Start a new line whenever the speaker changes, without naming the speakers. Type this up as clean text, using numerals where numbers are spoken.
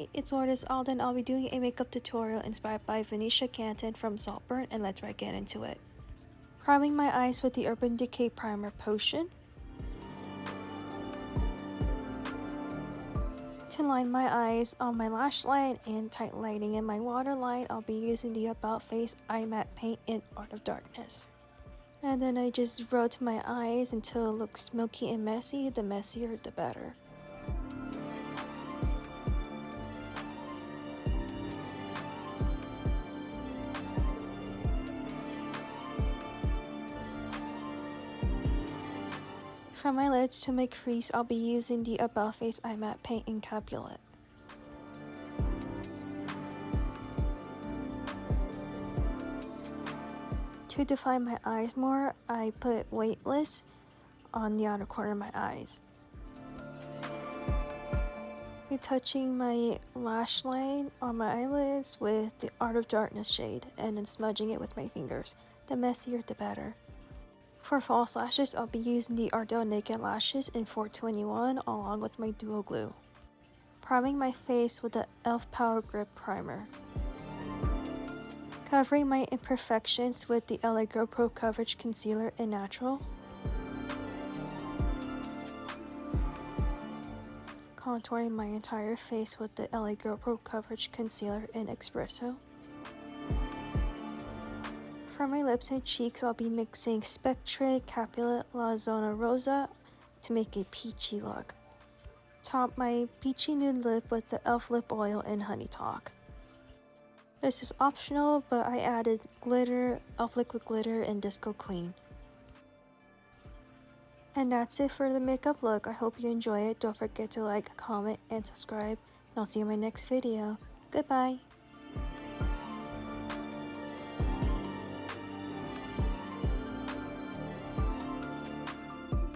Hi, it's Lourdes Alden. I'll be doing a makeup tutorial inspired by Venetia Catton from Saltburn, and let's right get into it. Priming my eyes with the Urban Decay Primer Potion. To line my eyes on my lash line and tight lighting in my waterline, I'll be using the About Face Eye Matte Paint in Art of Darkness. And then I just rub my eyes until it looks smoky and messy. The messier, the better. From my lids to my crease, I'll be using the About Face Eye Matte Paint in Capulet. To define my eyes more, I put Weightless on the outer corner of my eyes. Retouching my lash line on my eyelids with the Art of Darkness shade and then smudging it with my fingers. The messier, the better. For false lashes, I'll be using the Ardell Naked Lashes in 421 along with my Duo Glue. Priming my face with the e.l.f. Power Grip Primer. Covering my imperfections with the LA Girl Pro Coverage Concealer in Natural. Contouring my entire face with the LA Girl Pro Coverage Concealer in Espresso. For my lips and cheeks, I'll be mixing Spectre Capulet La Zona Rosa to make a peachy look. Top my peachy nude lip with the e.l.f. Lip Oil in Honey Talk. This is optional, but I added glitter, e.l.f. Liquid Glitter, and Disco Queen. And that's it for the makeup look. I hope you enjoy it. Don't forget to like, comment, and subscribe. And I'll see you in my next video. Goodbye!